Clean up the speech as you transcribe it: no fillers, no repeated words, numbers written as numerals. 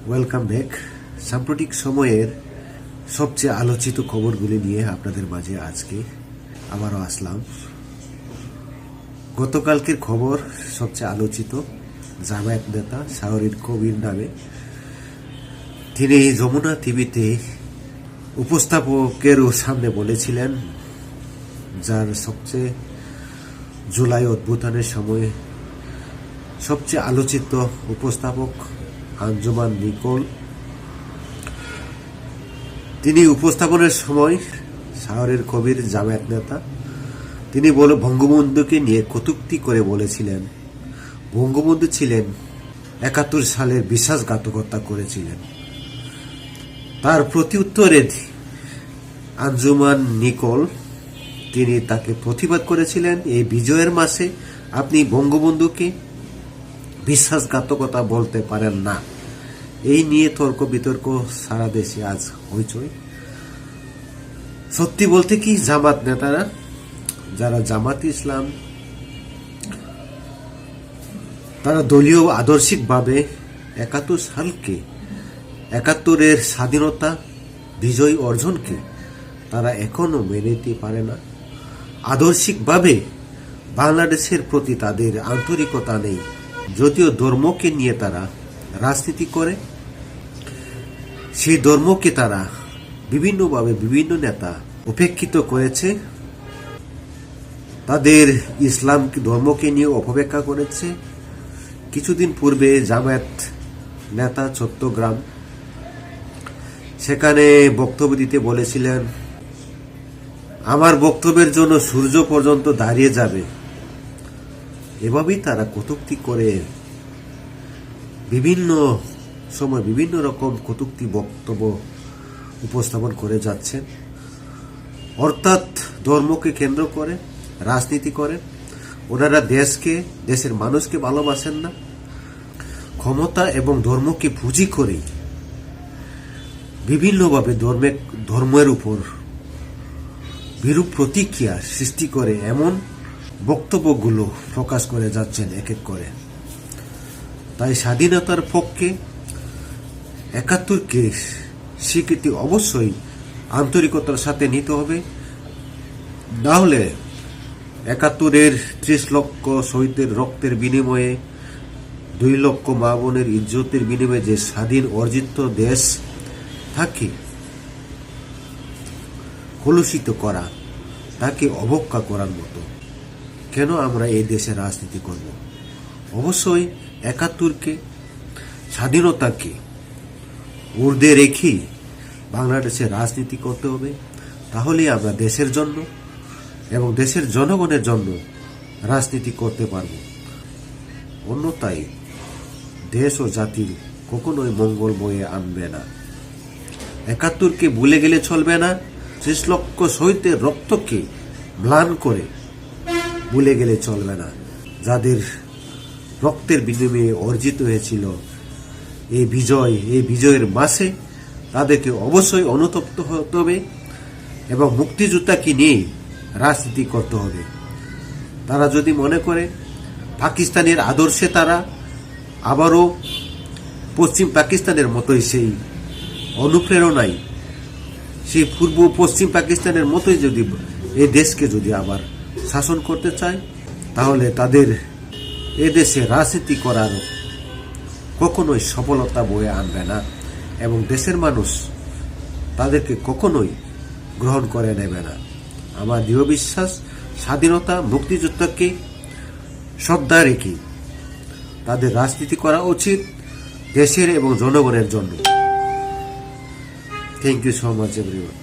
Welcome back. সাম্প্রতিক সময়ের সবচেয়ে আলোচিত খবরগুলি নিয়ে আপনাদের মাঝে আজকে আবারও আসলাম। গতকালকের খবর সবচেয়ে আলোচিত, জামায়াত নেতা শাহরিয়ার কবির নামে তিনি যমুনা টিভিতে উপস্থাপকের সামনে বলেছিলেন, যার সবচেয়ে জুলাই অভ্যুত্থানের সময় সবচেয়ে আলোচিত উপস্থাপক আঞ্জুমান নিকোল, তিনি উপস্থাপনের সময় শাহরিয়ার কবির জামায়াত নেতা তিনি বঙ্গবন্ধুকে নিয়ে কটূক্তি করে বলেছিলেন বঙ্গবন্ধু ছিলেন ৭১ সালের বিশ্বাসঘাতকতা করেছিলেন। তার প্রত্যুত্তরে আঞ্জুমান নিকোল তিনি তাকে প্রতিবাদ করেছিলেন, এই বিজয়ের মাসে আপনি বঙ্গবন্ধুকে বিশ্বাসঘাতকতা বলতে পারেন না। এই নিয়ে তর্ক বিতর্ক সারা দেশে আজ হইচই। সত্যি বলতে কি, জামাত নেতারা যারা জামাত ইসলাম তারা দলীয় আদর্শিকভাবে ৭১ সালকে ৭১-এর স্বাধীনতা বিজয় অর্জনকে তারা এখনো মেনে নিতে পারে না। আদর্শিকভাবে বাংলাদেশের প্রতি তাদের আন্তরিকতা নেই। যদিও ধর্মকে নিয়ে তারা রাজনীতি করে, সেই ধর্মকে তারা বিভিন্নভাবে বিভিন্ন নেতা উপেক্ষিত করেছে, তাদের ইসলাম ধর্মকে নিয়ে অপব্যাখ্যা করেছে। কিছুদিন পূর্বে জামায়াত নেতা চট্টগ্রাম সেখানে বক্তব্য দিতে বলেছিলেন, আমার বক্তব্যের জন্য সূর্য পর্যন্ত দাঁড়িয়ে যাবে। এভাবেই তারা কটূক্তি করে বিভিন্ন সময় বিভিন্ন রকম কটূক্তি বক্তব্য উপস্থাপন করে যাচ্ছেন। অর্থাৎ ধর্মকে কেন্দ্র করে রাজনীতি করে। ওনারা দেশের মানুষকে ভালোবাসেন না, ক্ষমতা এবং ধর্মকে পুঁজি করে বিভিন্নভাবে ধর্মের উপর বিরূপ প্রতিক্রিয়া সৃষ্টি করে এমন বক্তব্যগুলো প্রকাশ করে যাচ্ছেন এক এক করে। তাই স্বাধীনতার পক্ষে ৭১-কে স্বীকৃতি অবশ্যই আন্তরিকতার সাথে নিতে হবে। না হলে ৭১-এর ৩০ লক্ষ শহীদের রক্তের বিনিময়ে ২ লক্ষ মা বোনের ইজ্জতের বিনিময়ে যে স্বাধীন অর্জিত দেশ থাকে কলুষিত করা, তাকে অবজ্ঞা করার মতো। কেন আমরা এই দেশে রাজনীতি করব? অবশ্যই ৭১-কে স্বাধীনতাকে ঊর্ধ্বে রেখে বাংলাদেশে রাজনীতি করতে হবে। তাহলেই আমরা দেশের জন্য এবং দেশের জনগণের জন্য রাজনীতি করতে পারব। অন্যথায় দেশ ও জাতির কখনোই মঙ্গল বয়ে আনবে না। ৭১-কে ভুলে গেলে চলবে না। ৩০ লক্ষ শহীদের রক্তকে ম্লান করে ভুলে গেলে চলবে না। যাদের রক্তের বিনিময়ে অর্জিত হয়েছিল এই বিজয়ের মাসে, তাদেরকে অবশ্যই অনুতপ্ত হতে হবে এবং মুক্তিযোদ্ধাকে নিয়ে রাজনীতি করতে হবে। তারা যদি মনে করে পাকিস্তানের আদর্শে তারা আবারও পশ্চিম পাকিস্তানের মতোই সেই অনুপ্রেরণায়, সেই পূর্ব পশ্চিম পাকিস্তানের মতোই যদি এই দেশকে যদি আবার শাসন করতে চায়, তাহলে তাদের এদেশে রাজনীতি করার কখনোই সফলতা বয়ে আনবে না এবং দেশের মানুষ তাদেরকে কখনোই গ্রহণ করে নেবে না। আমার দৃঢ় বিশ্বাস, স্বাধীনতা মুক্তিযুদ্ধকে শ্রদ্ধা রেখে তাদের রাজনীতি করা উচিত দেশের এবং জনগণের জন্য। Thank you so much everyone.